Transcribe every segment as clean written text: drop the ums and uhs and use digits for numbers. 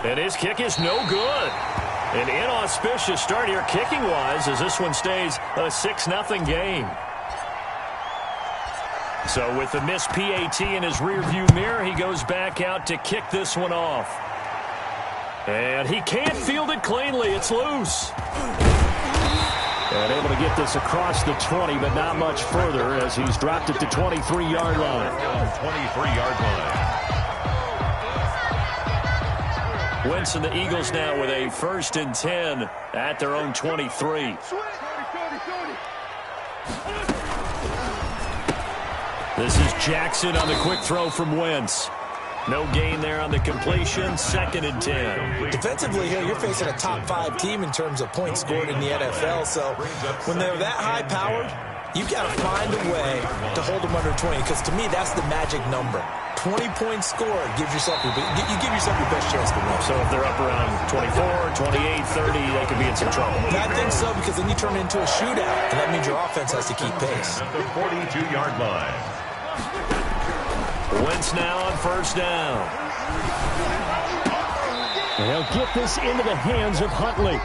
And his kick is no good. An inauspicious start here kicking-wise as this one stays a 6-0 game. So with the missed PAT in his rearview mirror, he goes back out to kick this one off. And he can't field it cleanly. It's loose. And able to get this across the 20, but not much further as he's dropped it to 23-yard line. 23-yard line. Wentz and the Eagles now with a 1st and 10 at their own 23. This is Jackson on the quick throw from Wentz. No gain there on the completion. 2nd and 10. Defensively here, you're facing a top 5 team in terms of points scored in the NFL. So when they're that high-powered, you've got to find a way to hold them under 20. Because to me, that's the magic number. 20 points scored gives yourself your best chance to win. So if they're up around 24, 28, 30, they could be in some trouble. I think so, because then you turn it into a shootout, and that means your offense has to keep pace. At the 42-yard line. Wentz now on 1st down. They'll get this into the hands of Huntley.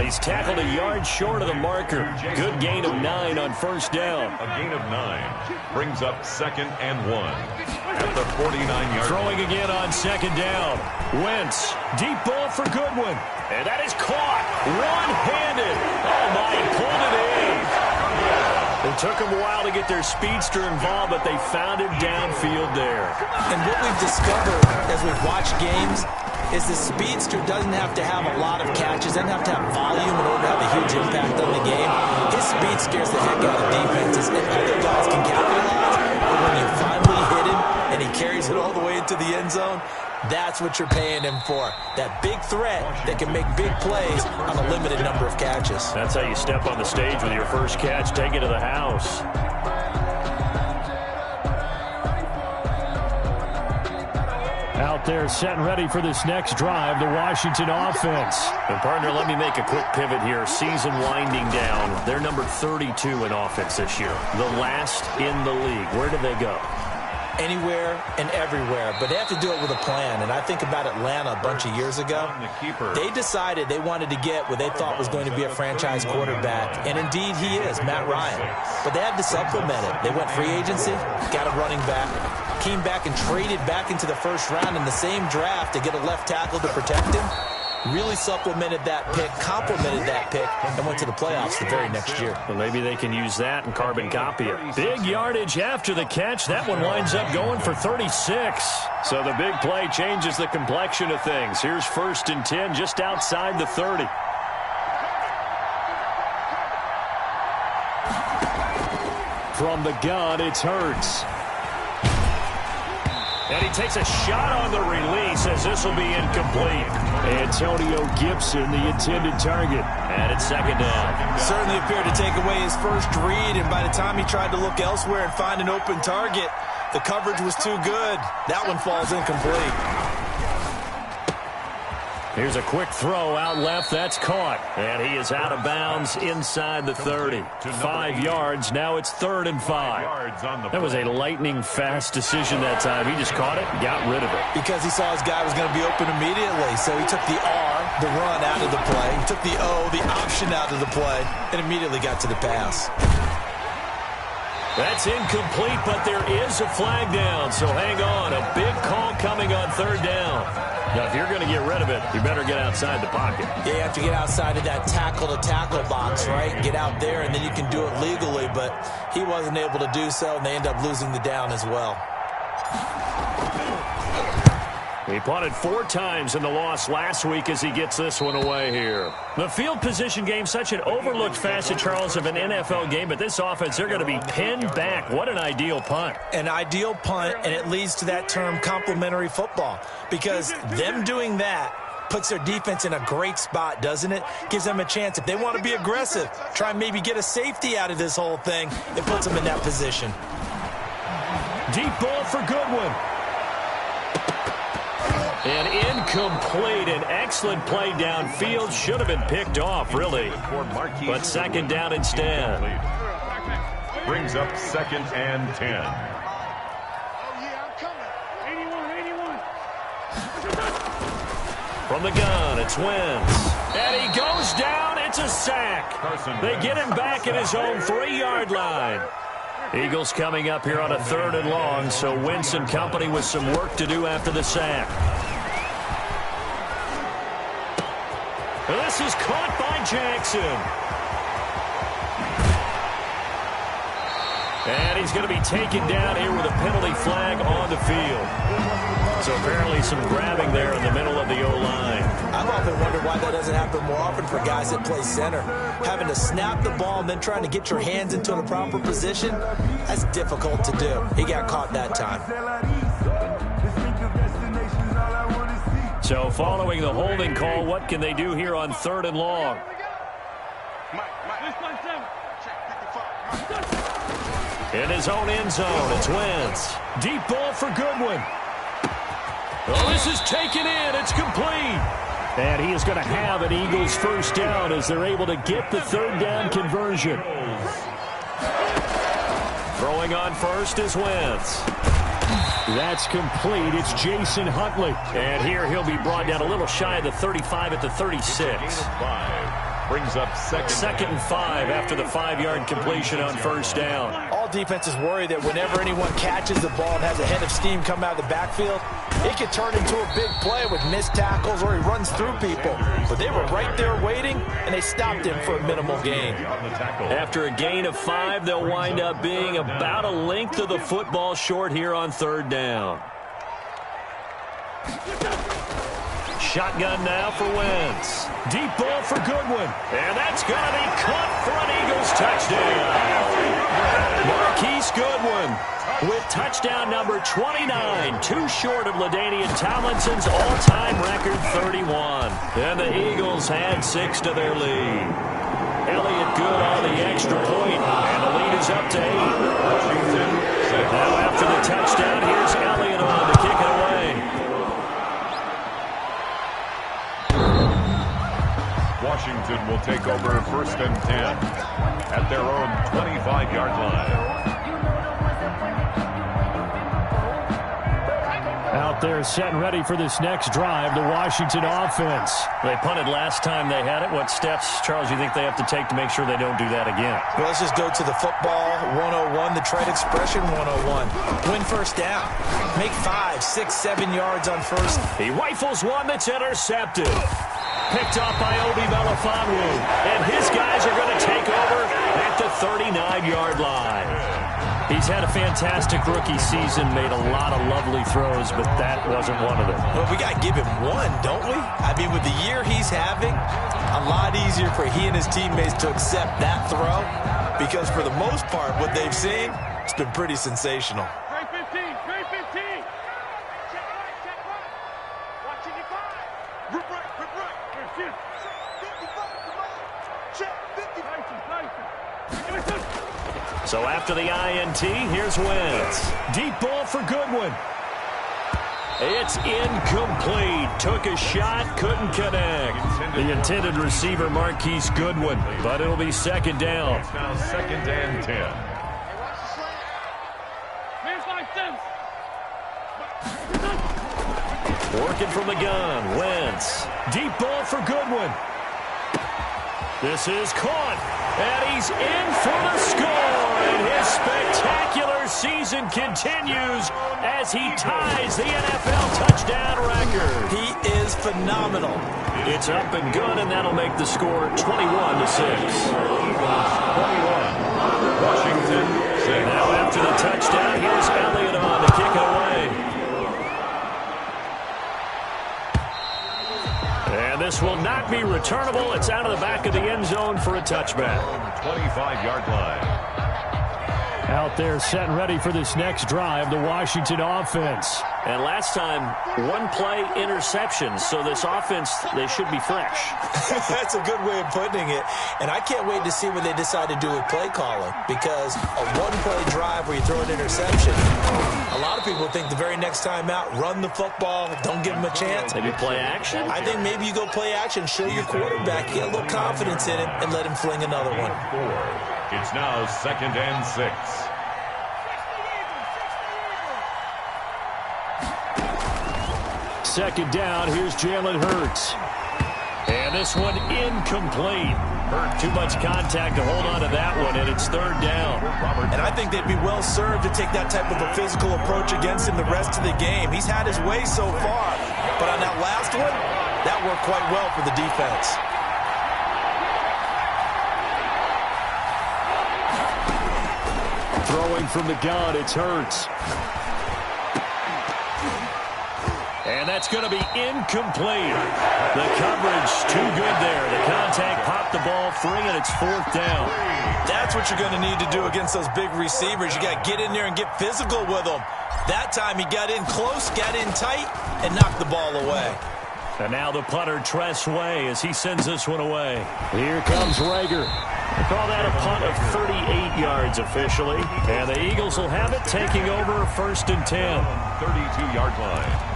He's tackled a yard short of the marker. Good gain of 9 on 1st down. A gain of 9 brings up 2nd and 1 at the 49-yard. Throwing again on 2nd down. Wentz, deep ball for Goodwin. And that is caught one-handed. Oh, my, he pulled it in. It took them a while to get their speedster involved, but they found him downfield there. And what we've discovered as we've watched games is the speedster doesn't have to have a lot of catches, doesn't have to have volume in order to have a huge impact on the game. His speed scares the heck out of defenses, and other guys can capitalize. But when you finally hit him and he carries it all the way into the end zone, that's what you're paying him for. That big threat that can make big plays on a limited number of catches. That's how you step on the stage with your first catch, take it to the house. Out there set and ready for this next drive, the Washington offense. And partner, let me make a quick pivot here. Season winding down. They're number 32 in offense this year. The last in the league. Where do they go? Anywhere and everywhere, but they have to do it with a plan. And I think about Atlanta a bunch of years ago. They decided they wanted to get what they thought was going to be a franchise quarterback, and indeed he is, Matt Ryan. But they had to supplement it. They went free agency, got a running back, came back and traded back into the 1st round in the same draft to get a left tackle to protect him. Really supplemented that pick, complemented that pick, and went to the playoffs the very next year. Well, maybe they can use that and carbon copy it. Big yardage after the catch. That one winds up going for 36. So the big play changes the complexion of things. Here's 1st and 10 just outside the 30. From the gun, it's Hurts. And he takes a shot on the release as this will be incomplete. Antonio Gibson, the intended target. And it's 2nd down. Certainly appeared to take away his first read, and by the time he tried to look elsewhere and find an open target, the coverage was too good. That one falls incomplete. Here's a quick throw out left. That's caught. And he is out of bounds inside the 30. 5 yards. Now it's 3rd and 5. That was a lightning-fast decision that time. He just caught it and got rid of it. Because he saw his guy was going to be open immediately. So he took the R, the run, out of the play. He took the O, the option, out of the play, and immediately got to the pass. That's incomplete, but there is a flag down. So hang on. A big call coming on 3rd down. Now, if you're going to get rid of it, you better get outside the pocket. Yeah, you have to get outside of that tackle-to-tackle box, right? Get out there, and then you can do it legally. But he wasn't able to do so, and they end up losing the down as well. He punted 4 times in the loss last week as he gets this one away here. The field position game, such an overlooked facet, Charles, of an NFL game, but this offense, they're going to be pinned back. What an ideal punt. An ideal punt, and it leads to that term complementary football, because them doing that puts their defense in a great spot, doesn't it? Gives them a chance. If they want to be aggressive, try and maybe get a safety out of this whole thing, it puts them in that position. Deep ball for Goodwin. And incomplete. An excellent play downfield. Should have been picked off, really. But 2nd down instead. Brings up 2nd and 10. From the gun, it's Wentz. And he goes down. It's a sack. They get him back at his own 3-yard line. Eagles coming up here on a 3rd and long, so Wentz and company with some work to do after the sack. This is caught by Jackson. And he's going to be taken down here with a penalty flag on the field. So apparently some grabbing there in the middle of the O-line. I've often wondered why that doesn't happen more often for guys that play center. Having to snap the ball and then trying to get your hands into the proper position, that's difficult to do. He got caught that time. So following the holding call, what can they do here on 3rd and long? In his own end zone, it's Wentz. Deep ball for Goodwin. Oh, this is taken in. It's complete. And he is going to have an Eagles first down as they're able to get the 3rd down conversion. Throwing on first is Wentz. That's complete. It's Jason Huntley. And here he'll be brought down a little shy of the 35 at the 36. Brings up second and 5 after the 5-yard completion on first down. All defenses worry that whenever anyone catches the ball and has a head of steam come out of the backfield, it could turn into a big play with missed tackles or he runs through people. But they were right there waiting, and they stopped him for a minimal gain. After a gain of 5, they'll wind up being about a length of the football short here on 3rd down. Shotgun now for Wentz. Deep ball for Goodwin. And that's going to be caught for an Eagles touchdown. Marquise Goodwin with touchdown number 29, too short of LaDainian Tomlinson's all-time record 31. And the Eagles had 6 to their lead. Elliott good on the extra point, and the lead is up to 8. Now after the touchdown, here's Elliott on to kick it away. Washington will take over 1st and 10 at their own 25-yard line. Out there set and ready for this next drive, the Washington offense. They punted last time they had it. What steps, Charles, you think they have to take to make sure they don't do that again? Well, let's just go to the football 101, the trade expression 101. Win first down. Make 5, 6, 7 yards on first. He rifles one that's intercepted. Picked up by Obi Melifonwu. And his guys are going to take over at the 39-yard line. He's had a fantastic rookie season, made a lot of lovely throws, but that wasn't one of them. Well, we got to give him one, don't we? I mean, with the year he's having, a lot easier for he and his teammates to accept that throw because for the most part, what they've seen, it's been pretty sensational. Grade 15, grade 15. Check right. Watching your 5. Rip right. Check 55, check 50. So after the INT, here's Wentz. Deep ball for Goodwin. It's incomplete. Took a shot, couldn't connect. The intended receiver, Marquise Goodwin, but it'll be 2nd down. It's now 2nd and 10. Working from the gun, Wentz. Deep ball for Goodwin. This is caught, and he's in for the score. And his spectacular season continues as he ties the NFL touchdown record. He is phenomenal. It's up and good, and that'll make the score 21-6. 21. Washington 6. Now after the touchdown, here's Elliott on to kick it away. And this will not be returnable. It's out of the back of the end zone for a touchback. 25-yard line. Out there set and ready for this next drive, the Washington offense. And last time, 1-play interception. So this offense, they should be fresh. That's a good way of putting it. And I can't wait to see what they decide to do with play calling. Because a 1-play drive where you throw an interception, a lot of people think the very next time out, run the football, don't give them a chance. Maybe play action? I think maybe you go play action, show your quarterback, get a little confidence in him, and let him fling another one. It's now 2nd and 6. second down. Here's Jalen Hurts. And this one incomplete. Too much contact to hold on to that one, and it's third down. And I think they'd be well served to take that type of a physical approach against him the rest of the game. He's had his way so far, but on that last one, that worked quite well for the defense. Throwing from the gun, it's Hurts. And that's going to be incomplete. The coverage too good there. The contact popped the ball free, and it's fourth down. That's what you're going to need to do against those big receivers. You got to get in there and get physical with them. That time he got in close, got in tight, and knocked the ball away. And now the punter, Tress Way, as he sends this one away. Here comes Rager. They call that a punt of 38 yards officially. And the Eagles will have it, taking over first and 10. 32-yard line.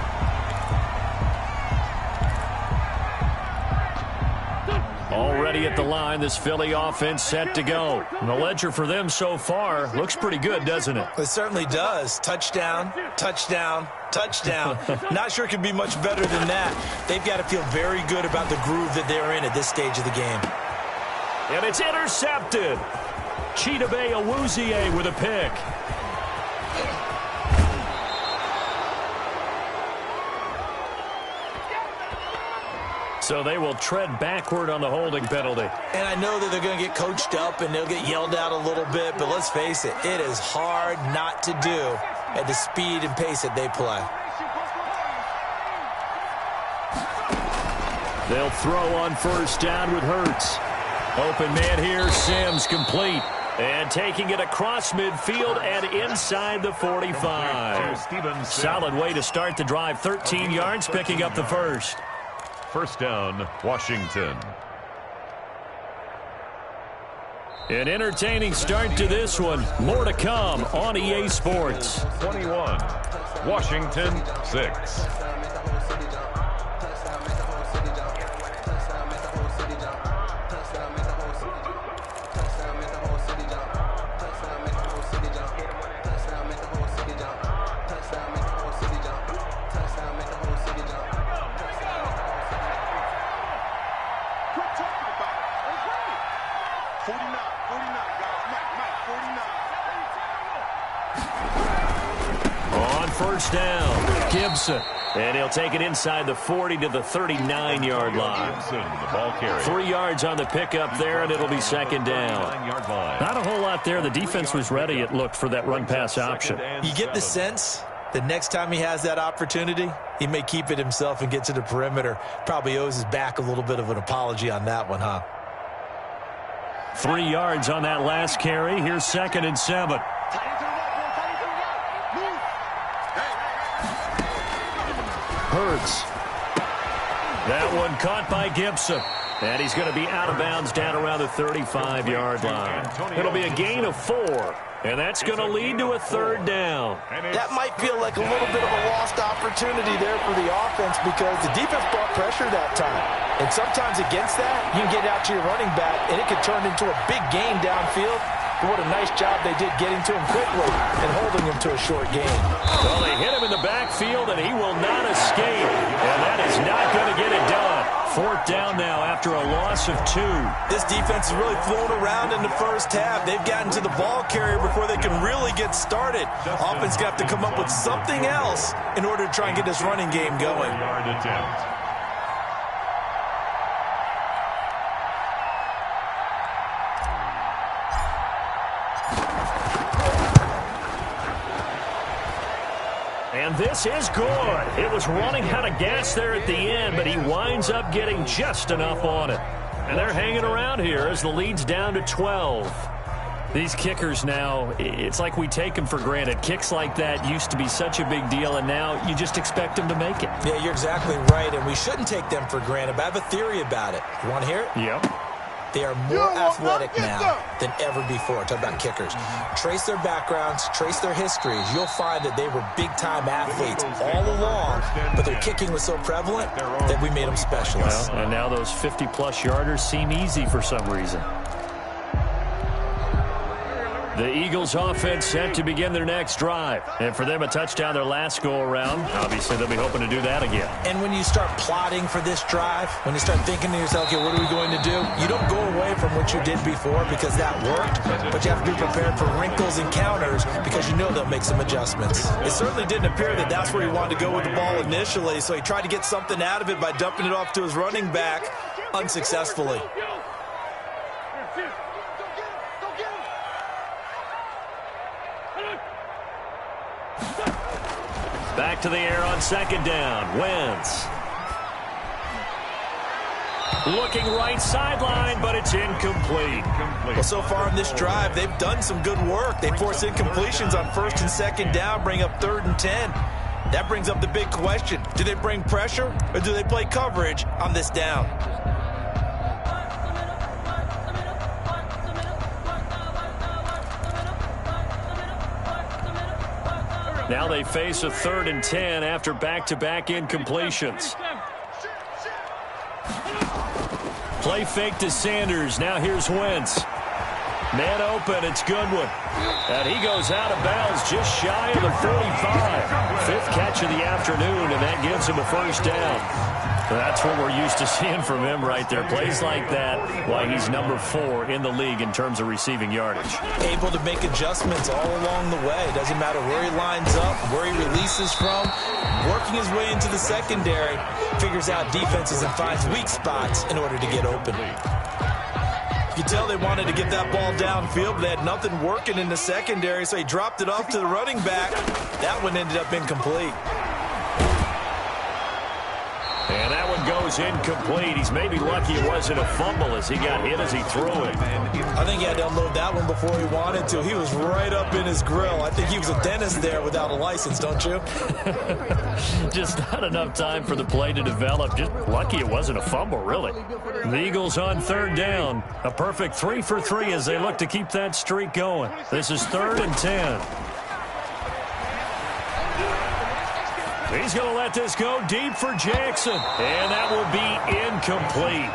Already at the line, this Philly offense set to go. And the ledger for them so far looks pretty good, doesn't it? It certainly does. Touchdown, touchdown, touchdown. Not sure it could be much better than that. They've got to feel very good about the groove that they're in at this stage of the game. And it's intercepted. Chidobe Awuzie with a pick. So they will tread backward on the holding penalty. And I know that they're going to get coached up and they'll get yelled at a little bit, but let's face it, it is hard not to do at the speed and pace that they play. They'll throw on first down with Hurts. Open man here, Sims complete. And taking it across midfield and inside the 45. Solid way to start the drive. 13 yards, picking up the first. First down, Washington. An entertaining start to this one. More to come on EA Sports. 21, Washington 6. First down, Gibson. And he'll take it inside the 40 to the 39-yard line. Gibson, the ball carrier. 3 yards on the pickup there, and it'll be second down. Not a whole lot there. The defense was ready, it looked, for that run-pass option. You get the sense that next time he has that opportunity, he may keep it himself and get to the perimeter. Probably owes his back a little bit of an apology on that one, huh? 3 yards on that last carry. Here's second and 7. Hurts. That one caught by Gibson. And he's going to be out of bounds down around the 35-yard line. It'll be a gain of 4. And that's going to lead to a third down. That might feel like a little bit of a lost opportunity there for the offense because the defense brought pressure that time. And sometimes against that, you can get out to your running back, and it could turn into a big gain downfield. But what a nice job they did getting to him quickly and holding him to a short gain. Well, they hit him in the backfield, and he will not escape. And that is not going to get it done. Fourth down now after a loss of 2. This defense has really flown around in the first half. They've gotten to the ball carrier before they can really get started. Offense got to come up with something else in order to try and get this running game going. Yard attempt. And this is good. It was running out of gas there at the end, but he winds up getting just enough on it. And they're hanging around here as the lead's down to 12. These kickers now, it's like we take them for granted. Kicks like that used to be such a big deal, and now you just expect them to make it. Yeah, you're exactly right, and we shouldn't take them for granted. But I have a theory about it. You want to hear it? Yep. They are more athletic now than ever before. Talk about kickers. Trace their backgrounds, trace their histories. You'll find that they were big-time athletes all along, but their kicking was so prevalent that we made them specialists. Well, and now those 50-plus yarders seem easy for some reason. The Eagles offense set to begin their next drive. And for them, a touchdown their last go-around. Obviously, they'll be hoping to do that again. And when you start plotting for this drive, when you start thinking to yourself, okay, what are we going to do? You don't go away from what you did before because that worked, but you have to be prepared for wrinkles and counters because you know they'll make some adjustments. It certainly didn't appear that that's where he wanted to go with the ball initially, so he tried to get something out of it by dumping it off to his running back unsuccessfully. Back to the air on second down. Wentz. Looking right sideline, but it's incomplete. Well, so far in this drive, they've done some good work. They force incompletions on first and second down, bring up 3rd and 10. That brings up the big question. Do they bring pressure or do they play coverage on this down? Now they face a 3rd and 10 after back-to-back incompletions. Play fake to Sanders. Now here's Wentz. Man open, it's Goodwin. And he goes out of bounds just shy of the 45. 5th catch of the afternoon, and that gives him a first down. That's what we're used to seeing from him right there. Plays like that, why he's number 4 in the league in terms of receiving yardage. Able to make adjustments all along the way. Doesn't matter where he lines up, where he releases from. Working his way into the secondary, figures out defenses and finds weak spots in order to get open. You can tell they wanted to get that ball downfield, but they had nothing working in the secondary, so he dropped it off to the running back. That one ended up incomplete. And that one goes incomplete. He's maybe lucky it wasn't a fumble as he got hit as he threw it. I think he had to unload that one before he wanted to. He was right up in his grill. I think he was a dentist there without a license, don't you? Just not enough time for the play to develop. Just lucky it wasn't a fumble, really. The Eagles on 3rd down. A perfect 3 for 3 as they look to keep that streak going. This is 3rd and 10. He's going to let this go deep for Jackson. And that will be incomplete.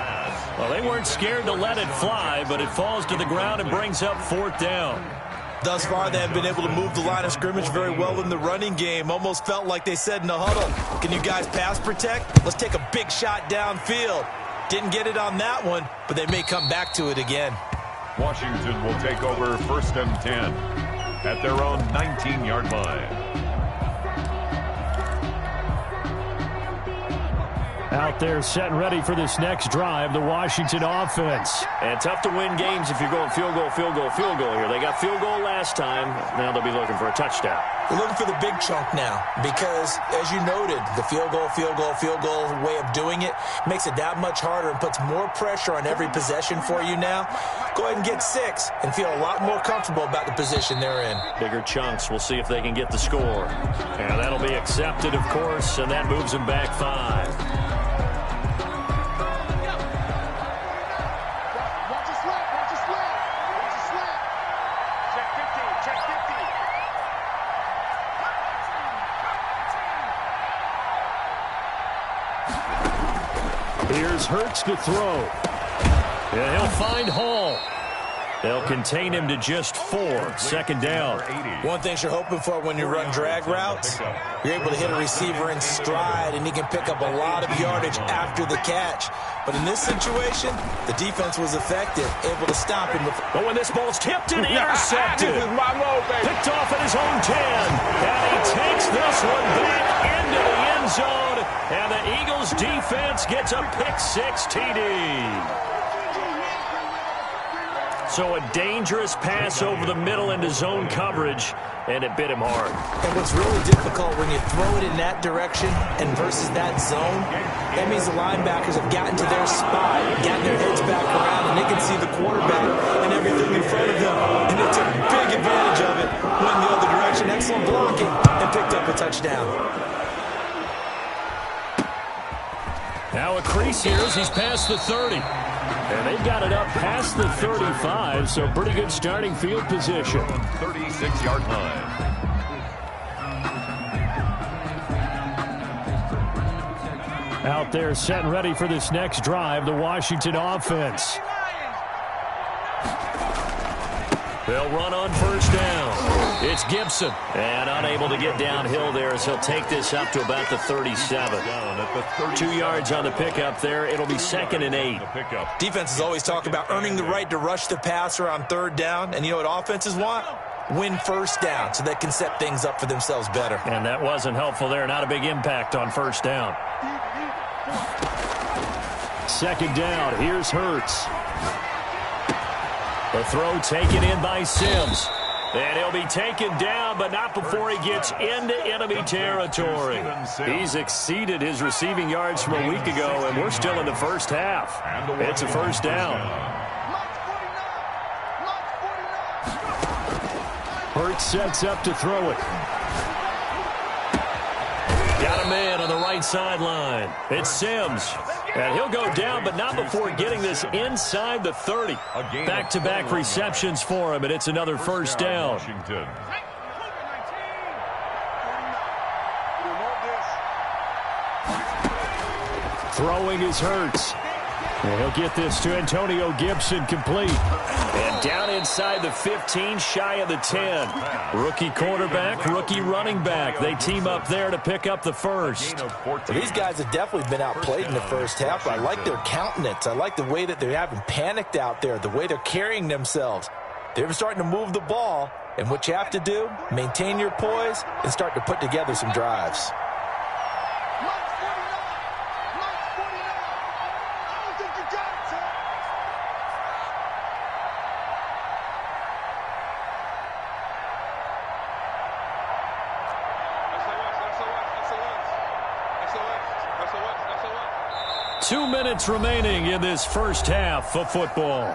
Well, they weren't scared to let it fly, but it falls to the ground and brings up 4th down. Thus far, they have been able to move the line of scrimmage very well in the running game. Almost felt like they said in the huddle, can you guys pass protect? Let's take a big shot downfield. Didn't get it on that one, but they may come back to it again. Washington will take over 1st and 10 at their own 19-yard line. Out there set and ready for this next drive, the Washington offense. And tough to win games if you're going field goal, field goal, field goal here. They got field goal last time. Now they'll be looking for a touchdown. They're looking for the big chunk now because, as you noted, the field goal way of doing it makes it that much harder and puts more pressure on every possession for you now. Go ahead and get 6 and feel a lot more comfortable about the position they're in. Bigger chunks. We'll see if they can get the score. And that'll be accepted, of course, and that moves them back 5. Here's Hurts to throw. Yeah, he'll find Hall. They'll contain him to just 4. 2nd down. One thing you're hoping for when you run drag routes, you're able to hit a receiver in stride, and he can pick up a lot of yardage after the catch. But in this situation, the defense was effective, able to stop him. But when this ball's tipped and intercepted, This is my move, baby. picked off at his own 10, and he takes this one back into the end zone, and the Eagles defense gets a pick-6 TD. So a dangerous pass over the middle into zone coverage, and it bit him hard. And what's really difficult when you throw it in that direction and versus that zone, that means the linebackers have gotten to their spot, gotten their heads back around, and they can see the quarterback and everything in front of them. And they took big advantage of it, went in the other direction, excellent blocking, and picked up a touchdown. Now a crease here as he's past the 30. And they've got it up past the 35, so pretty good starting field position. 36-yard line. Out there set and ready for this next drive, the Washington offense. They'll run on first down. It's Gibson. And unable to get downhill there as he'll take this up to about the 37. 2 yards on the pickup there. It'll be 2nd and 8. Defenses always talk about earning the right to rush the passer on 3rd down. And you know what offenses want? Win first down so they can set things up for themselves better. And that wasn't helpful there. Not a big impact on first down. 2nd down. Here's Hurts. The throw taken in by Sims. And he'll be taken down, but not before he gets into enemy territory. He's exceeded his receiving yards from a week ago, and we're still in the first half. It's a first down. Hurts sets up to throw it. Got a man on the right sideline. It's Sims. And he'll go down, but not before getting this inside the 30. Back-to-back receptions for him, and it's another first down. Throwing is Hurts. And he'll get this to Antonio Gibson complete. And down inside the 15, shy of the 10. Rookie quarterback, rookie running back. They team up there to pick up the first. Well, these guys have definitely been outplayed in the first half. I like their countenance. I like the way that they're having panicked out there, the way they're carrying themselves. They're starting to move the ball, and what you have to do, maintain your poise and start to put together some drives. Two minutes remaining in this first half of football.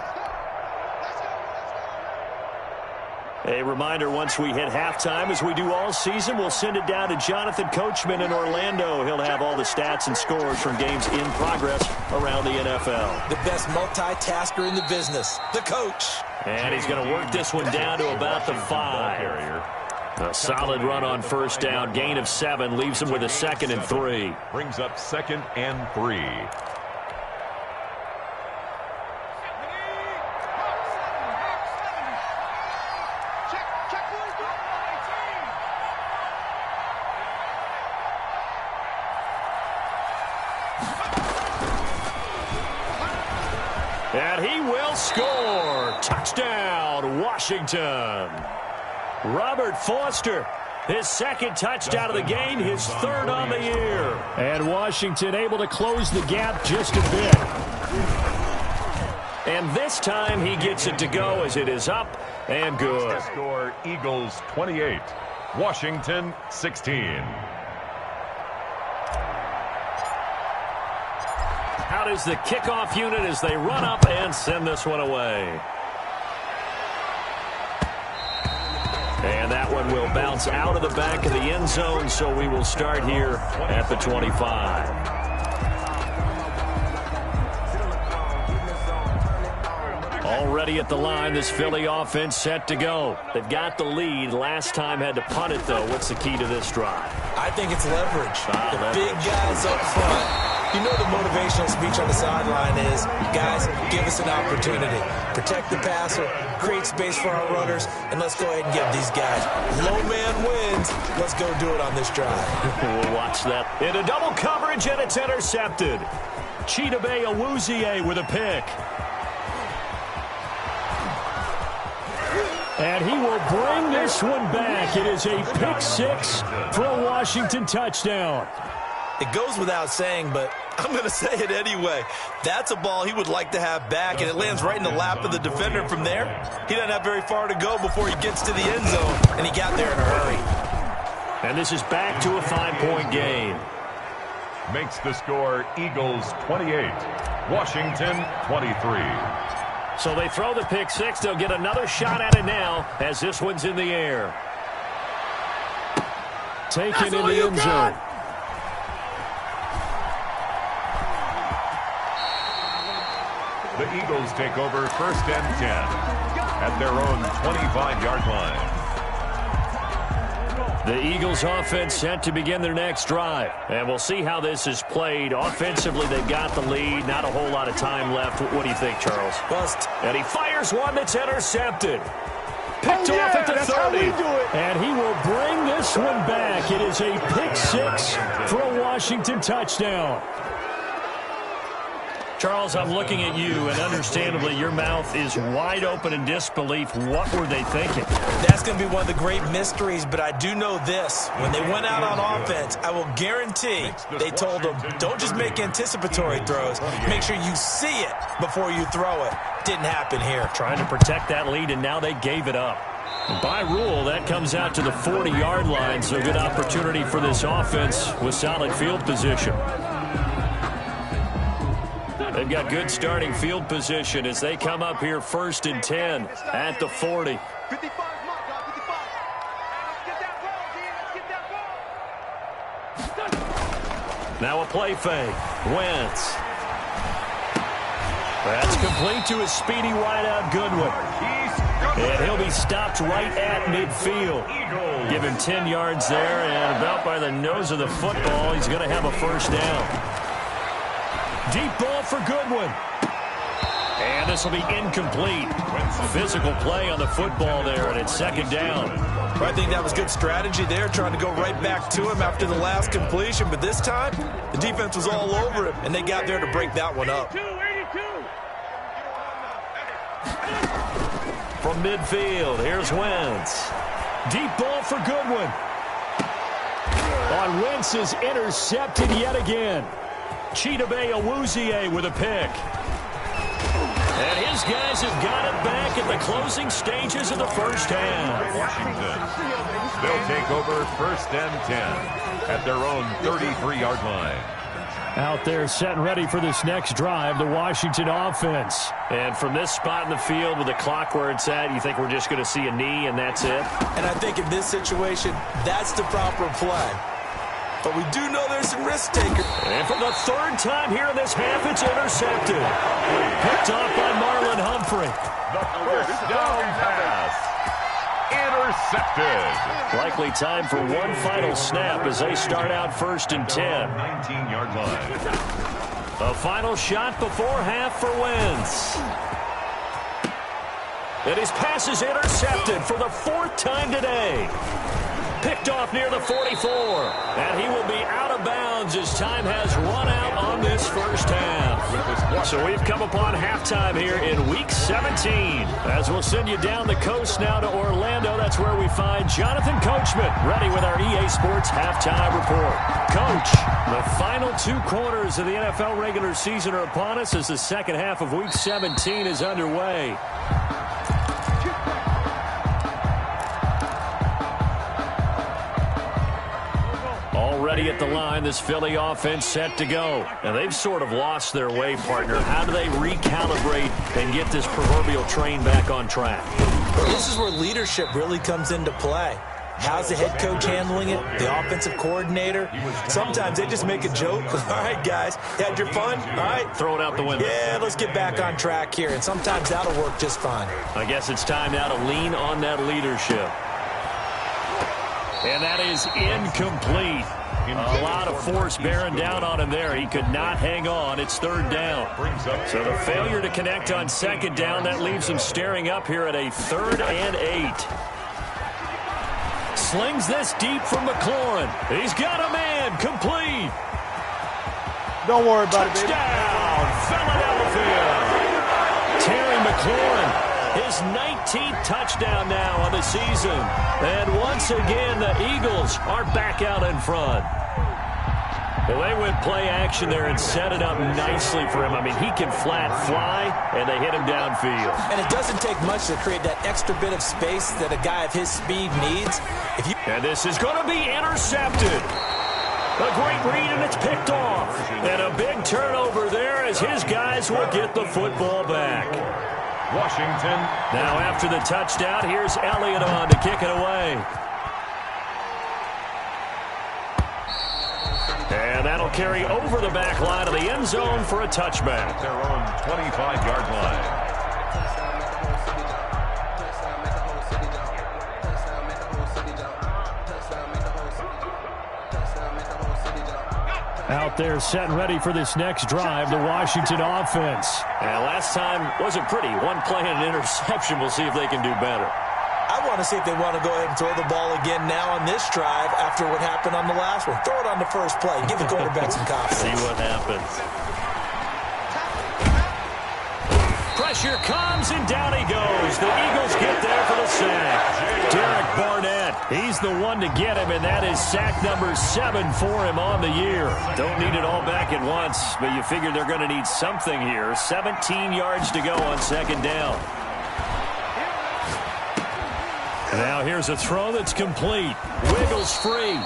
A reminder, once we hit halftime, as we do all season, we'll send it down to Jonathan Coachman in Orlando. He'll have all the stats and scores from games in progress around the NFL. The best multitasker in the business, the coach. And he's going to work this one down to about the 5. A solid run on first down. Gain of 7 leaves him with a 2nd and 3. Brings up 2nd and 3. And he will score. Touchdown, Washington. Robert Foster, his 2nd touchdown of the game, his 3rd on the year. And Washington able to close the gap just a bit. And this time he gets it to go as it is up and good. The score, Eagles 28, Washington 16. Out is the kickoff unit as they run up and send this one away. And that one will bounce out of the back of the end zone, so we will start here at the 25. Already at the line, this Philly offense set to go. They've got the lead. Last time had to punt it, though. What's the key to this drive? I think it's leverage. Big guys up front. You know the motivational speech on the sideline is, guys, give us an opportunity. Protect the passer, create space for our runners, and let's go ahead and give these guys. Low man wins. Let's go do it on this drive. We'll watch that. Into double coverage, and it's intercepted. Chidobe Awuzie with a pick. And he will bring this one back. It is a pick 6 for a Washington touchdown. It goes without saying, but I'm going to say it anyway. That's a ball he would like to have back, and it lands right in the lap of the defender from there. He doesn't have very far to go before he gets to the end zone, and he got there in a hurry. And this is back to a 5-point game. Makes the score Eagles 28, Washington 23. So they throw the pick 6. They'll get another shot at it now as this one's in the air. Taken in the end zone. The Eagles take over 1st and 10 at their own 25-yard line. The Eagles offense set to begin their next drive. And we'll see how this is played. Offensively, they've got the lead. Not a whole lot of time left. What do you think, Charles? And he fires one that's intercepted. Picked off at the 30. And he will bring this one back. It is a pick six for a Washington touchdown. Charles, I'm looking at you, and understandably, your mouth is wide open in disbelief. What were they thinking? That's going to be one of the great mysteries, but I do know this. When they went out on offense, I will guarantee they told them, don't just make anticipatory throws. Make sure you see it before you throw it. Didn't happen here. Trying to protect that lead, and now they gave it up. By rule, that comes out to the 40-yard line, so good opportunity for this offense with solid field position. They've got good starting field position as they come up here 1st and 10 at the 40. 55, let's get that ball. Now a play fake. Wentz. That's complete to his speedy wideout Goodwin. And he'll be stopped right at midfield. Give him 10 yards there, and about by the nose of the football, he's going to have a first down. Deep ball for Goodwin. And this will be incomplete. Physical play on the football there, and it's 2nd down. I think that was good strategy there, trying to go right back to him after the last completion. But this time, the defense was all over him, and they got there to break that one up. 82. From midfield, here's Wentz. Deep ball for Goodwin. On Wentz is intercepted yet again. Chidobe Awuzie with a pick. And his guys have got it back at the closing stages of the first half. Washington. They'll take over 1st and 10 at their own 33-yard line. Out there set and ready for this next drive, the Washington offense. And from this spot in the field with the clock where it's at, you think we're just going to see a knee and that's it? And I think in this situation, that's the proper play. But we do know there's some risk takers. And for the 3rd time here in this half, it's intercepted. Picked off by Marlon Humphrey. The first down pass. Intercepted. Likely time for one final snap as they start out 1st and 10. 19-yard line. A final shot before half for Wentz. And his pass is intercepted for the 4th time today. Picked off near the 44. And he will be out of bounds as time has run out on this first half. So we've come upon halftime here in Week 17. As we'll send you down the coast now to Orlando, that's where we find Jonathan Coachman ready with our EA Sports Halftime Report. Coach, the final 2 quarters of the NFL regular season are upon us as the second half of Week 17 is underway. Already at the line, this Philly offense set to go. And they've sort of lost their way, partner. How do they recalibrate and get this proverbial train back on track? This is where leadership really comes into play. How's the head coach handling it? The offensive coordinator? Sometimes they just make a joke. All right, guys, you had your fun? All right. Throw it out the window. Yeah, let's get back on track here. And sometimes that'll work just fine. I guess it's time now to lean on that leadership. And that is incomplete. A lot of force bearing down on him there. He could not hang on. It's 3rd down. So the failure to connect on 2nd down, that leaves him staring up here at a 3rd and 8. Slings this deep from McLaurin. He's got a man. Complete. Don't worry about it, baby. Touchdown, Philadelphia. Terry McLaurin. His 19th touchdown now on the season. And once again, the Eagles are back out in front. Well, they went play action there and set it up nicely for him. I mean, he can flat fly, and they hit him downfield. And it doesn't take much to create that extra bit of space that a guy of his speed needs. And this is going to be intercepted. A great read, and it's picked off. And a big turnover there as his guys will get the football back. Washington. Now after the touchdown, here's Elliott on to kick it away. And that'll carry over the back line of the end zone for a touchback. Their own 25-yard line. Out there set and ready for this next drive, the Washington offense. And last time wasn't pretty. One play and an interception. We'll see if they can do better. I want to see if they want to go ahead and throw the ball again now on this drive after what happened on the last one. Throw it on the first play. Give the quarterback some confidence. See what happens. Pressure comes, and down he goes. The Eagles get there for the sack. Derek Barnett, he's the one to get him, and that is sack number 7 for him on the year. Don't need it all back at once, but you figure they're going to need something here. 17 yards to go on second down. Now here's a throw that's complete. Wiggles free.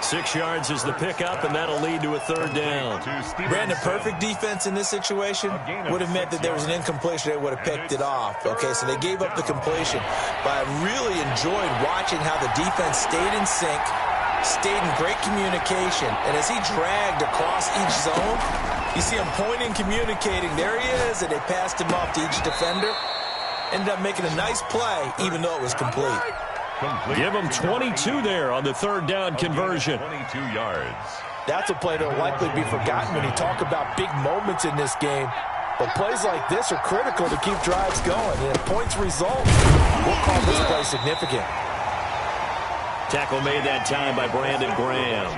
6 yards is the pickup, and that'll lead to a third down. Brandon, perfect defense in this situation would have meant that there was an incompletion. They would have picked it off. Okay, so they gave up the completion. But I really enjoyed watching how the defense stayed in sync, stayed in great communication. And as he dragged across each zone, you see him pointing, communicating. There he is, and they passed him off to each defender. Ended up making a nice play, even though it was complete. Give him 22 there on the third down conversion. 22 yards. That's a play that will likely be forgotten when you talk about big moments in this game. But plays like this are critical to keep drives going. And if points result, we'll call this play significant. Tackle made that time by Brandon Graham.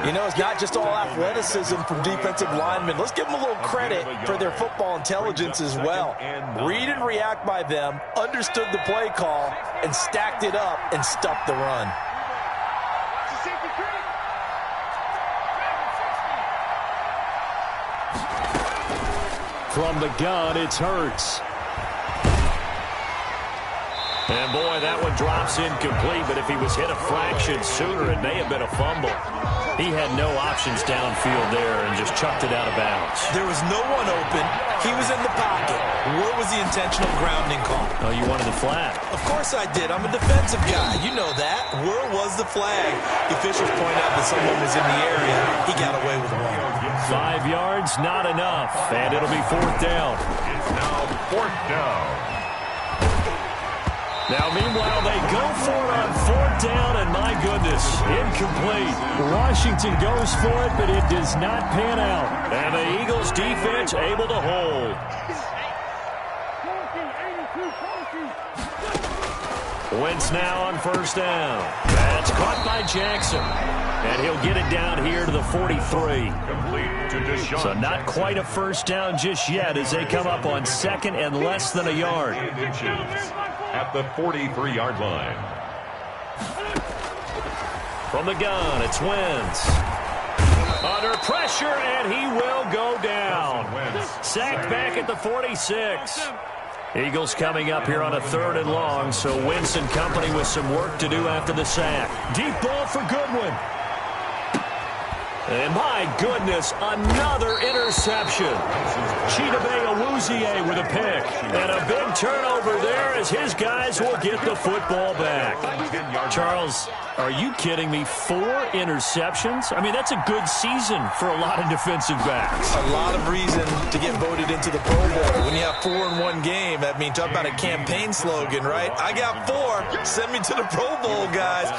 You know, it's not just all athleticism from defensive linemen. Let's give them a little credit for their football intelligence as well. Read and react by them, understood the play call, and stacked it up and stuffed the run. From the gun, it's Hurts. And, boy, that one drops incomplete, but if he was hit a fraction sooner, it may have been a fumble. He had no options downfield there and just chucked it out of bounds. There was no one open. He was in the pocket. Where was the intentional grounding call? Oh, you wanted the flag. Of course I did. I'm a defensive guy. You know that. Where was the flag? The officials point out that someone was in the area. He got away with one. 5 yards, not enough, and it'll be fourth down. It's now fourth down. Now, meanwhile, they go for it on fourth down, and my goodness, incomplete. Washington goes for it, but it does not pan out. And the Eagles defense able to hold. Wentz now on first down. That's caught by Jackson. And he'll get it down here to the 43. So not quite a first down just yet as they come up on second and less than a yard. At the 43-yard line. From the gun, it's Wentz. Under pressure, and he will go down. Sacked back at the 46. Eagles coming up here on a third and long, so Wentz and company with some work to do after the sack. Deep ball for Goodwin. And my goodness, another interception. Chidobe Awuzie with a pick. And a big turnover there as his guys will get the football back. Charles, are you kidding me? 4 interceptions? I mean, that's a good season for a lot of defensive backs. A lot of reason to get voted into the Pro Bowl. When you have 4 in one game, I mean, talk about a campaign slogan, right? I got 4. Send me to the Pro Bowl, guys.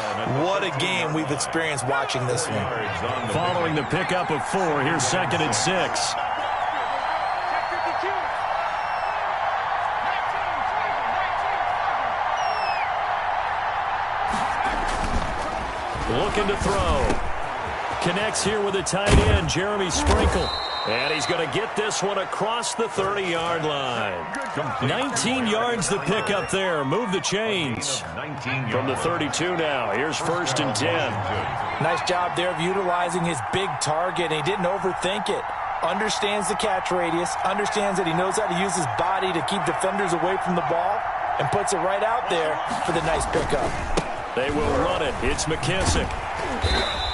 What a game we've experienced watching this one. Following the pickup of 4, here's second and 6. Looking to throw. Connects here with a tight end, Jeremy Sprinkle. And he's going to get this one across the 30-yard line. 19 yards to pick up there. Move the chains. From the 32 now. Here's first and 10. Nice job there of utilizing his big target. He didn't overthink it. Understands the catch radius. Understands that he knows how to use his body to keep defenders away from the ball. And puts it right out there for the nice pickup. They will run it. It's McKissick.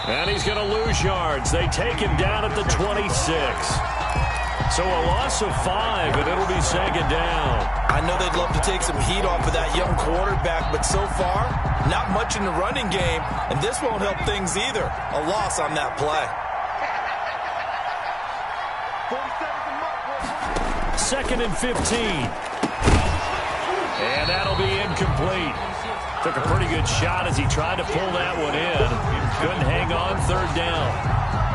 And he's going to lose yards. They take him down at the 26. So a loss of 5, and it'll be second down. I know they'd love to take some heat off of that young quarterback, but so far, not much in the running game, and this won't help things either. A loss on that play. Second and 15. And that'll be incomplete. Took a pretty good shot as he tried to pull that one in. Couldn't hang on third down.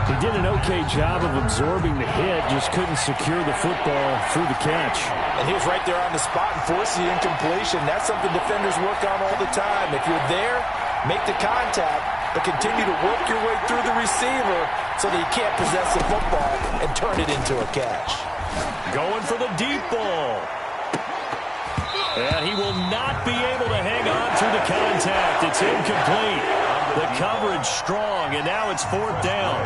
He did an okay job of absorbing the hit, just couldn't secure the football through the catch. And he was right there on the spot and forced the incompletion. That's something defenders work on all the time. If you're there, make the contact, but continue to work your way through the receiver so that he can't possess the football and turn it into a catch. Going for the deep ball. And he will not be able to hang on through the contact. It's incomplete. The coverage strong, and now it's 4th down.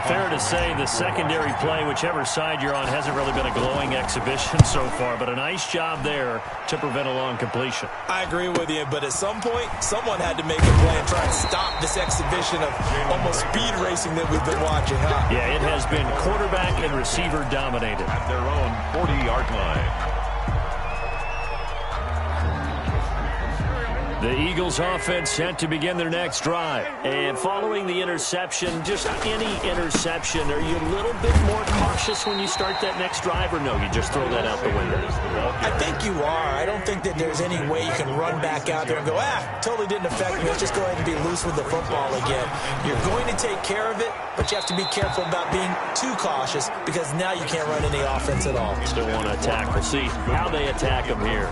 Fair to say the secondary play, whichever side you're on, hasn't really been a glowing exhibition so far, but a nice job there to prevent a long completion. I agree with you, but at some point, someone had to make a play and try and stop this exhibition of almost speed racing that we've been watching, huh? Yeah, it has been quarterback and receiver dominated. At their own 40-yard line. The Eagles offense set to begin their next drive. And following the interception, just any interception, are you a little bit more cautious when you start that next drive, or no, you just throw that out the window? I think you are. I don't think that there's any way you can run back out there and go, totally didn't affect me. Let's just go ahead and be loose with the football again. You're going to take care of it, but you have to be careful about being too cautious because now you can't run any offense at all. Still want to attack. We'll see how they attack them here.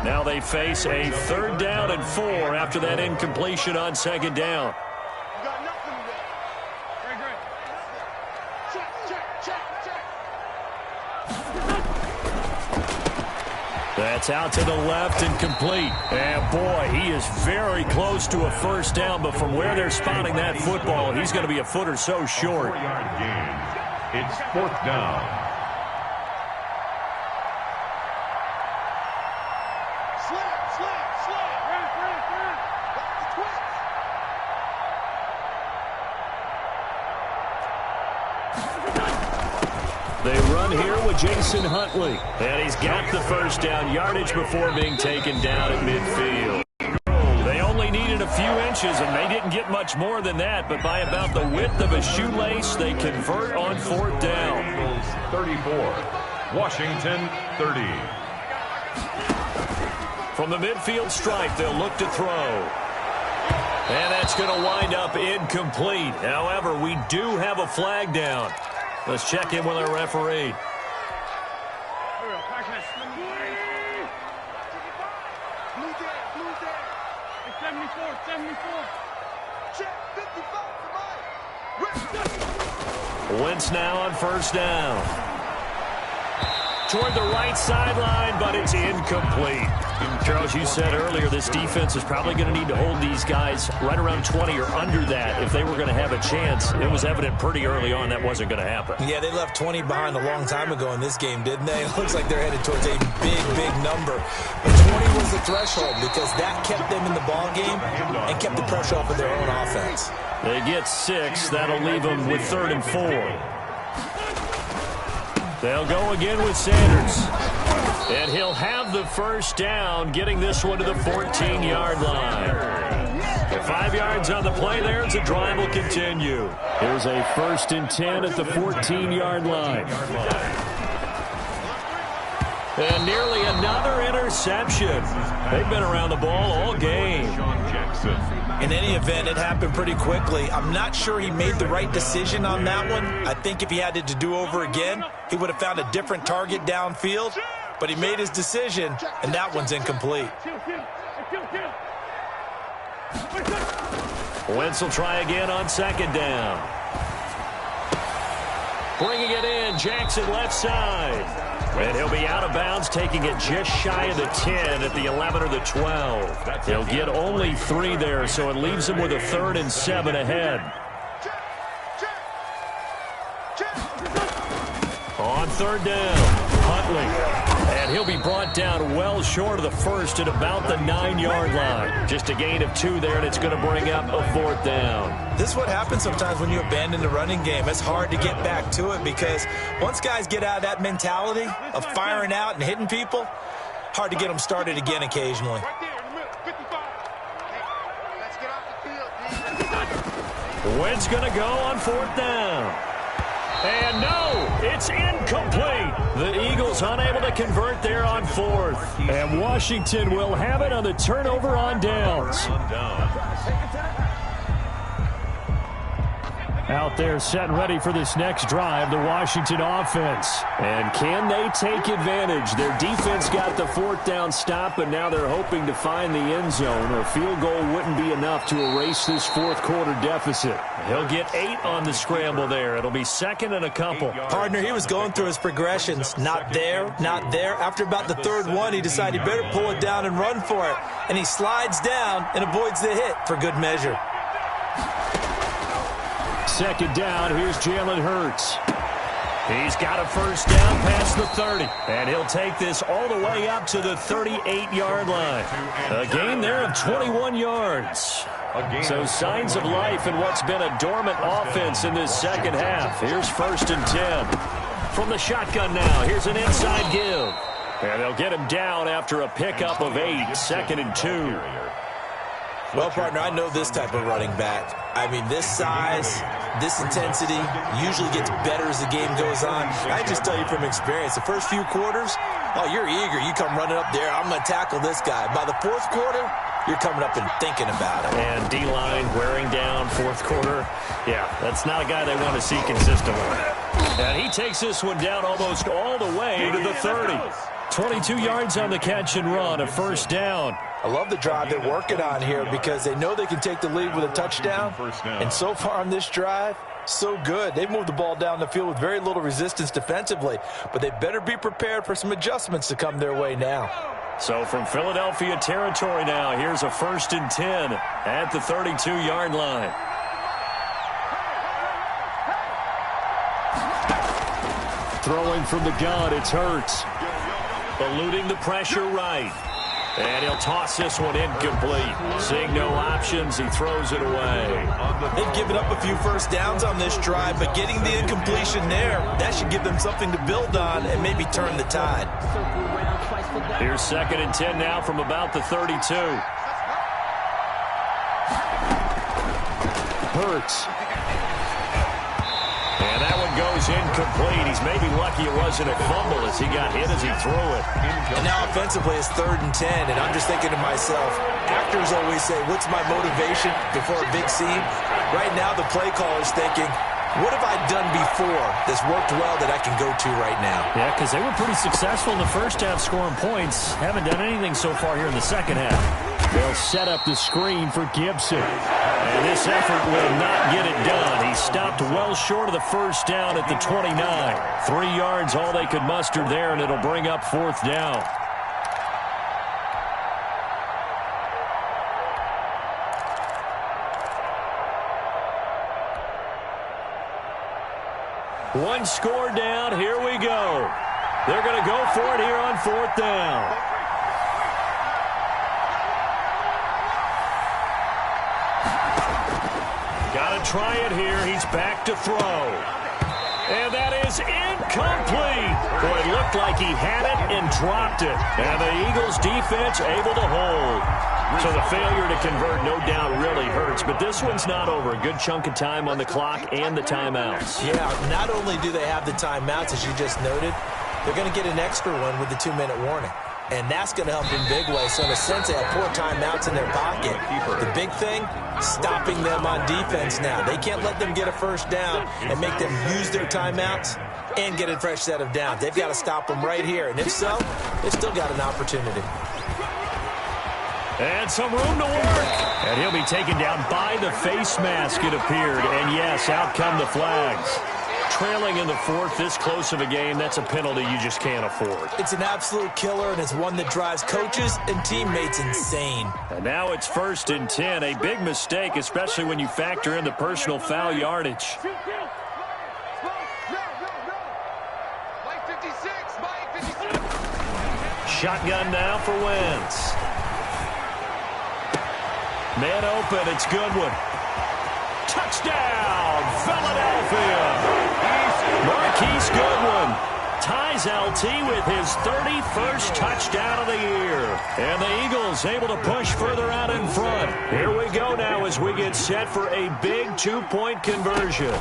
Now they face a 3rd down and 4 after that incompletion on 2nd down. You got nothing to do. Great. Check. That's out to the left and complete. And boy, he is very close to a 1st down, but from where they're spotting that football, he's going to be a foot or so short. 4-yard gain. It's 4th down. They run here with Jason Huntley. And he's got the 1st down yardage before being taken down at midfield. They only needed a few inches, and they didn't get much more than that. But by about the width of a shoelace, they convert on 4th down. 34. Washington 30. From the midfield stripe, they'll look to throw. And that's going to wind up incomplete. However, we do have a flag down. Let's check in with our referee. Wentz now on 1st down. Toward the right sideline, but it's incomplete. Charles, you said earlier this defense is probably going to need to hold these guys right around 20 or under that if they were going to have a chance. It was evident pretty early on that wasn't going to happen. Yeah, they left 20 behind a long time ago in this game, didn't they? It looks like they're headed towards a big number. But 20 was the threshold because that kept them in the ball game and kept the pressure off of their own offense. They get 6. That'll leave them with 3rd and 4. They'll go again with Sanders. And he'll have the 1st down, getting this one to the 14-yard line. 5 yards on the play there as the drive will continue. Here's a 1st and 10 at the 14-yard line. And nearly another interception. They've been around the ball all game. In any event, it happened pretty quickly. I'm not sure he made the right decision on that one. I think if he had it to do over again, he would have found a different target downfield. But he made his decision, and that one's incomplete. Wentz will try again on 2nd down. Bringing it in, Jackson left side. And he'll be out of bounds, taking it just shy of the 10 at the 11 or the 12. He'll get only 3 there, so it leaves him with a 3rd and 7 ahead. On 3rd down, Huntley. And he'll be brought down well short of the 1st at about the 9-yard line. Just a gain of 2 there, and it's going to bring up a 4th down. This is what happens sometimes when you abandon the running game. It's hard to get back to it because once guys get out of that mentality of firing out and hitting people, hard to get them started again occasionally. Wentz going to go on 4th down. And no, it's incomplete. The Eagles unable to convert there on 4th. And Washington will have it on the turnover on downs. Out there set and ready for this next drive, the Washington offense. And can they take advantage? Their defense got the fourth down stop, and now they're hoping to find the end zone. A field goal wouldn't be enough to erase this fourth quarter deficit. He'll get 8 on the scramble there. It'll be second and a couple. Partner, he was going through his progressions. Not there, not there. After about the third one, he decided he better pull it down and run for it. And he slides down and avoids the hit for good measure. Second down, here's Jalen Hurts. He's got a first down past the 30. And he'll take this all the way up to the 38-yard line. A gain there of 21 yards. So signs of life in what's been a dormant offense in this second half. Here's first and 10. From the shotgun now, here's an inside give. And they'll get him down after a pickup of 8, second and 2. Well, partner, I know this type of running back. I mean, this size, this intensity usually gets better as the game goes on. I just tell you from experience, the first few quarters, oh, you're eager. You come running up there, I'm going to tackle this guy. By the fourth quarter, you're coming up and thinking about it. And D-line wearing down fourth quarter. Yeah, that's not a guy they want to see consistently. And he takes this one down almost all the way to the 30. 22 yards on the catch and run, a first down. I love the drive they're working on here because they know they can take the lead with a touchdown. And so far on this drive, so good. They've moved the ball down the field with very little resistance defensively, but they better be prepared for some adjustments to come their way now. So from Philadelphia territory now, here's a first and 10 at the 32-yard line. Throwing from the gun, it's Hurts. Eluding the pressure right. And he'll toss this one incomplete. Seeing no options, he throws it away. They've given up a few first downs on this drive, but getting the incompletion there, that should give them something to build on and maybe turn the tide. Here's second and 10 now from about the 32. Hurts. And that one goes incomplete. He's maybe lucky it wasn't a fumble as he got hit as he threw it. And now offensively it's third and 10, and I'm just thinking to myself, actors always say, what's my motivation before a big scene? Right now the play caller's thinking, what have I done before that's worked well that I can go to right now? Yeah, because they were pretty successful in the first half scoring points. Haven't done anything so far here in the second half. They'll set up the screen for Gibson. And this effort will not get it done. He stopped well short of the first down at the 29. 3 yards all they could muster there, and it'll bring up fourth down. One score down. Here we go. They're going to go for it here on fourth down. Got to try it here. He's back to throw. And that is incomplete. Boy, it looked like he had it and dropped it. And the Eagles defense able to hold. So the failure to convert no doubt really hurts, but this one's not over. A good chunk of time on the clock and the timeouts. Yeah, not only do they have the timeouts, as you just noted, they're going to get an extra one with the 2-minute warning. And that's going to help in big ways. So in a sense, they have 4 timeouts in their pocket. The big thing, stopping them on defense now. They can't let them get a first down and make them use their timeouts and get a fresh set of downs. They've got to stop them right here. And if so, they've still got an opportunity. And some room to work. And he'll be taken down by the face mask, it appeared. And yes, out come the flags. Trailing in the fourth, this close of a game, that's a penalty you just can't afford. It's an absolute killer, and it's one that drives coaches and teammates insane. And now it's first and 10. A big mistake, especially when you factor in the personal foul yardage. Shotgun now for Wentz. Man open, it's Goodwin. Touchdown, Philadelphia. Marquise Goodwin ties LT with his 31st touchdown of the year. And the Eagles able to push further out in front. Here we go now as we get set for a big 2-point conversion.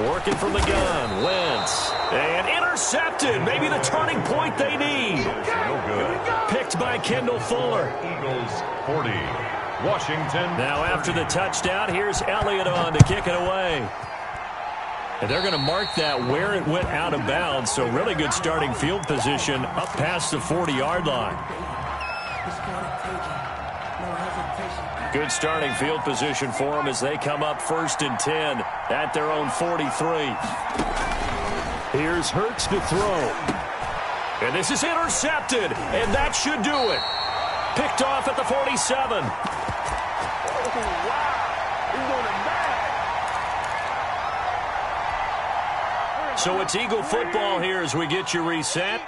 Working from the gun, Wentz. And intercepted, maybe the turning point they need. No good. Picked by Kendall Fuller. Eagles 40. Washington. Now after the touchdown, here's Elliott on to kick it away. And they're going to mark that where it went out of bounds, so really good starting field position up past the 40-yard line. Good starting field position for them as they come up 1st and 10 at their own 43. Here's Hurts to throw. And this is intercepted, and that should do it. Picked off at the 47. So it's Eagle football here as we get you reset.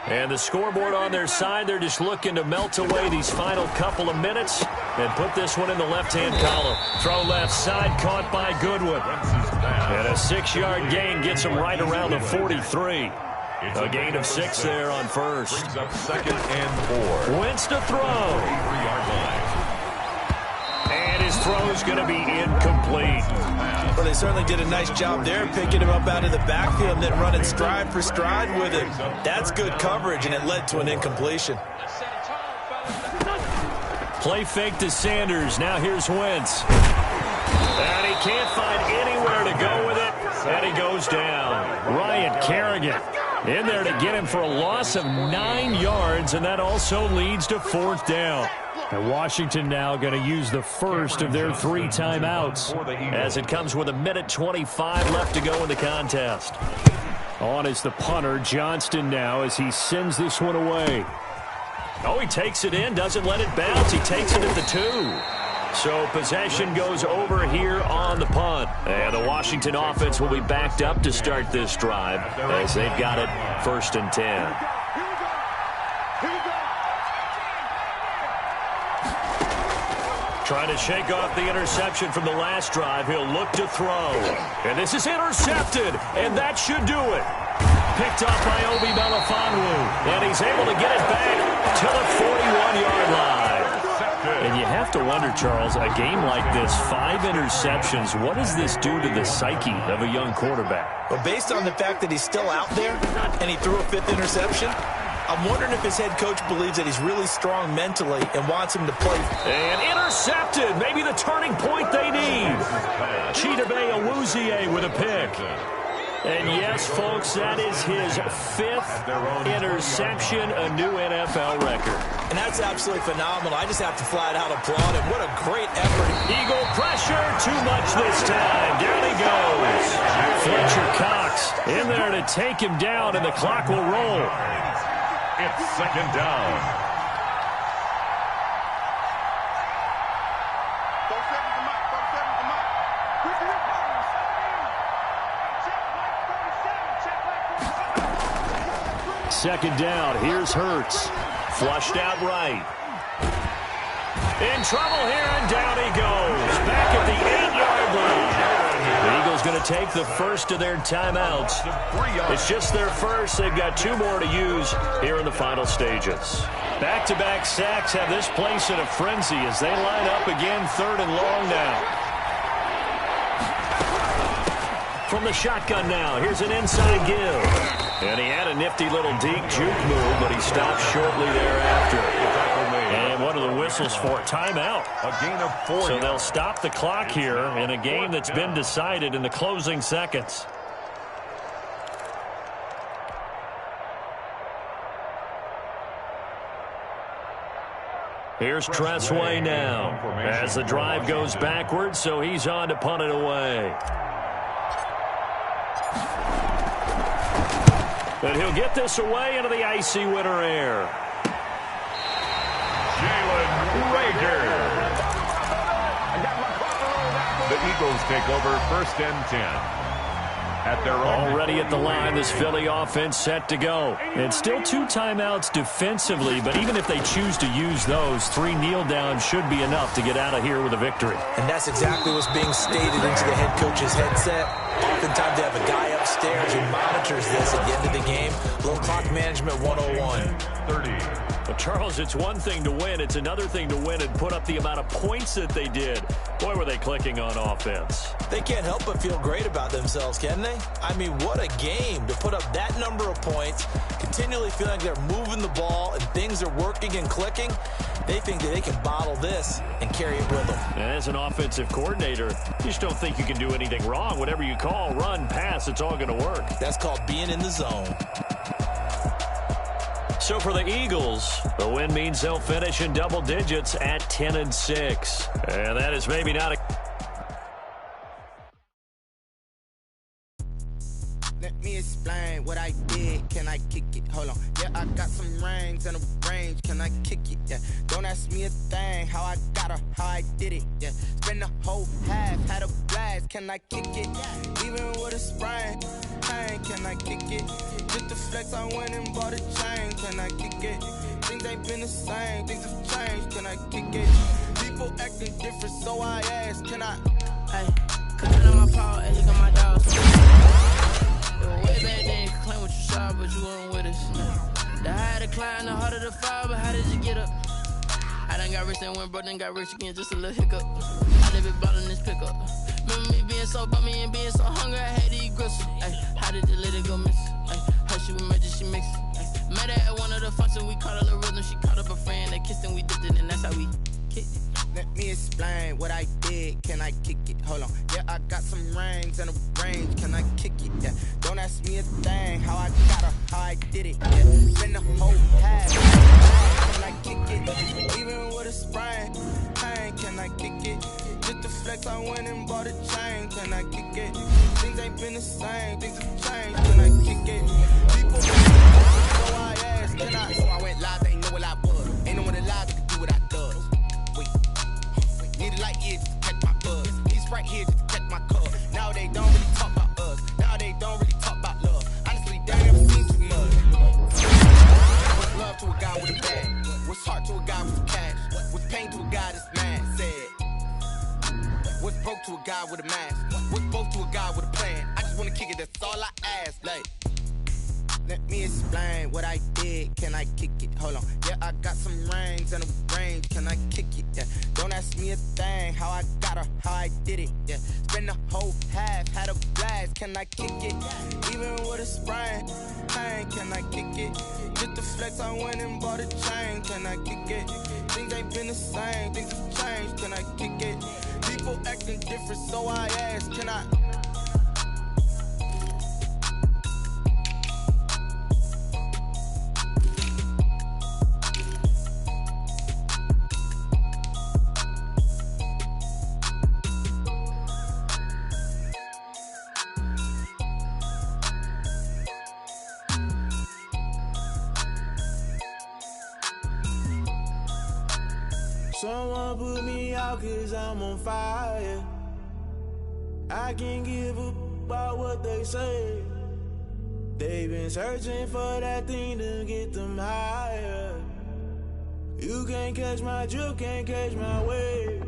And the scoreboard on their side, they're just looking to melt away these final couple of minutes and put this one in the left-hand column. Throw left side, caught by Goodwin. And a 6-yard gain gets him right around the 43. A gain of 6 there on first. Brings up 2nd and 4. Wentz to throw. 3-yard line. And his throw is going to be incomplete. Well, they certainly did a nice job there, picking him up out of the backfield and then running stride for stride with him. That's good coverage, and it led to an incompletion. Play fake to Sanders. Now here's Wentz. And he can't find anywhere to go with it, and he goes down. Ryan Kerrigan in there to get him for a loss of 9 yards, and that also leads to 4th down. And Washington now going to use the first of their 3 timeouts as it comes with 1:25 left to go in the contest. On is the punter, Johnston, now as he sends this one away. Oh, he takes it in, doesn't let it bounce. He takes it at the 2. So possession goes over here on the punt. And the Washington offense will be backed up to start this drive as they've got it 1st and 10. Trying to shake off the interception from the last drive. He'll look to throw. And this is intercepted, and that should do it. Picked up by Obi Melifonwu, and he's able to get it back to the 41-yard line. And you have to wonder, Charles, a game like this, 5 interceptions, what does this do to the psyche of a young quarterback? Well, based on the fact that he's still out there and he threw a 5th interception, I'm wondering if his head coach believes that he's really strong mentally and wants him to play. And intercepted. Maybe the turning point they need. Chidobe Awuzie with a pick. And yes, folks, that is his 5th interception, a new NFL record. And that's absolutely phenomenal. I just have to flat out applaud him. What a great effort. Eagle pressure, too much this time. Down he goes. Fletcher Cox in there to take him down, and the clock will roll. It's 2nd down. Second down. Here's Hurts. Flushed out right. In trouble here, and down he goes. Back at the 8-yard line. The Eagles going to take the first of their timeouts. It's just their first. They've got 2 more to use here in the final stages. Back-to-back sacks have this place in a frenzy as they line up again 3rd and long now. From the shotgun now, here's an inside give. And he had a nifty little deep juke move, but he stopped shortly thereafter. And what are the whistles for? Timeout. A gain of 4. So they'll stop the clock here in a game that's been decided in the closing seconds. Here's Tressway now as the drive goes backwards, so he's on to punt it away. And he'll get this away into the icy winter air. Jalen Reagor. The Eagles take over 1st and 10. At their own. Already at the line, this Philly offense set to go. And still 2 timeouts defensively, but even if they choose to use those, 3 kneel downs should be enough to get out of here with a victory. And that's exactly what's being stated into the head coach's headset. Oftentimes they have a guy upstairs who monitors enters this at the end of the game. A little clock management 101. 30. Well, Charles, it's one thing to win. It's another thing to win and put up the amount of points that they did. Boy, were they clicking on offense. They can't help but feel great about themselves, can they? I mean, what a game to put up that number of points, continually feeling like they're moving the ball and things are working and clicking. They think that they can bottle this and carry it with them. And as an offensive coordinator, you just don't think you can do anything wrong. Whatever you call, run, pass, it's all going to work. That's called being in the zone. So for the Eagles, the win means they'll finish in double digits at 10-6. And that is maybe not a... Let me explain what I did. Can I kick it? Hold on. Yeah, I got some rings and a range. Can I kick it? Yeah. Don't ask me a thing. How I got her, how I did it. Yeah. Spend the whole half, had a blast. Can I kick it? Even with a sprain. Pain, can I kick it? Just to flex, I went and bought a chain. Can I kick it? Things ain't been the same. Things have changed. Can I kick it? People acting different, so I ask. Can I? Hey, cooking on my paw and look at my dogs. Way back then, you could claim what you saw, but you weren't with us. The higher the climb, the harder the fall, but how did you get up? I done got rich and went broke, then got rich again, just a little hiccup. I live it ballin' this pickup. Remember me being so bummy and being so hungry, I had to eat gristle. Ay, how did you let it go miss? Ay, how she with magic, she mix. Met her at one of the functions, we caught a little rhythm. She caught up a friend, they kissed and we dipped it, and that's how we kicked it. Let me explain what I did. Can I kick it? Hold on. Yeah, I got some rings and a range. Can I kick it? Yeah. Don't ask me a thing. How I got her, how I did it. Yeah. Spend the whole half. Can I kick it? Even with a sprain. Pain. Can I kick it? Just to flex, I went and bought a chain. Can I kick it? Things ain't been the same. Things have changed. Can I kick it? People so I asked. Can I? So I went live. They ain't know what I was. Ain't no one alive that could do what I does. Need a light here just to catch my buzz. He's right here just to catch my cup. Now they don't really talk about us. Now they don't really talk about love. Honestly, they ain't never seen too much. What's love to a guy with a bag? What's heart to a guy with cash? What's pain to a guy that's mad? Said. What's broke to a guy with a mask? What's both to a guy with a plan? I just wanna kick it, that's all I ask. Like, let me explain what I did. Can I kick it? Hold on. Yeah, I got some rings and a range. Can I kick it? Yeah. Don't ask me a thing. How I got her, how I did it. Yeah. Spend the whole half, had a blast. Can I kick it? Even with a sprain. Pain. Can I kick it? Just to flex, I went and bought a chain. Can I kick it? Things ain't been the same. Things have changed. Can I kick it? People acting different, so I ask. Can I? Someone put me out 'cause I'm on fire. I can't give a about what they say. They've been searching for that thing to get them higher. You can't catch my drift, can't catch my wave.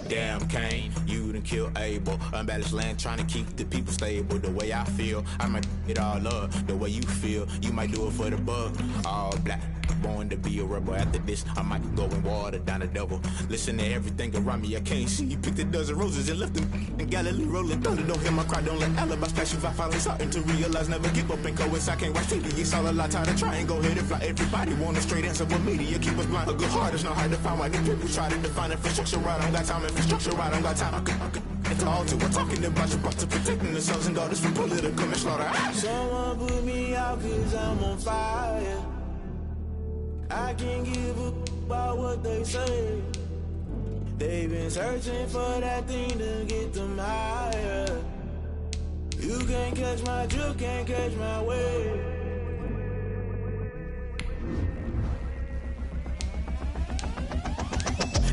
Damn Kane, you done killed Abel. Unbalanced land trying to keep the people stable. The way I feel, I might it all up. The way you feel, you might do it for the bug. All black, born to be a rebel. After this, I might go and water down the devil. Listen to everything around me, I can't see. Picked a dozen roses and left them in Galilee rolling thunder. Don't hear my cry, don't let alibis pass you. I finally starting to realize, never give up and coincide. Can't watch TV, it's all a lot. Tired of trying, go ahead and fly. Everybody want a straight answer, but media keep us blind. A good heart is not hard to find. Why the people try to define infrastructure right? I don't got time, infrastructure right, I don't got time. It's all to we're talking about you, about to protecting the sons and daughters from political and slaughter. Someone put me out 'cause I'm on fire. I can't give a about what they say. They've been searching for that thing to get them higher. You can't catch my drift, can't catch my wave.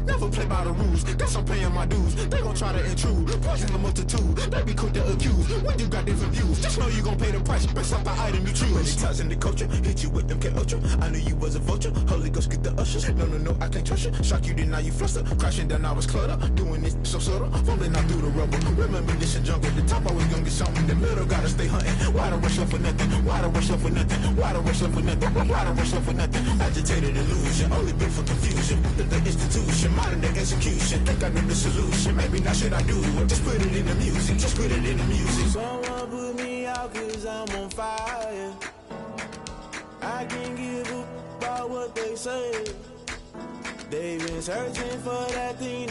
Never play by the rules. Guess I'm paying my dues. They gon' try to intrude. Poison the multitude. They be quick to accuse. When you got different views, just know you gon' pay the price. Based off the item you choose. Many ties in the culture. Hit you with them K-Ultra. I knew you was a vulture. Holy Ghost get the ushers. No, I can't trust you. Shock you, then now you fluster. Crashing down, I was clutter. Doing this so subtle. Fumbling out through the rubble. Remember this and jungle. The top always gonna get something. The middle gotta stay hunting. Why the rush up for nothing? Why the rush up for nothing? Why the rush up for nothing? Why the rush up for nothing? Agitated illusion. Only built for confusion. The institution. Modern day execution. Think I know the solution. Maybe not should I do it? Just put it in the music. Just put it in the music. Someone put me out cause I'm on fire. I can't give up about what they say. They've been searching for that thing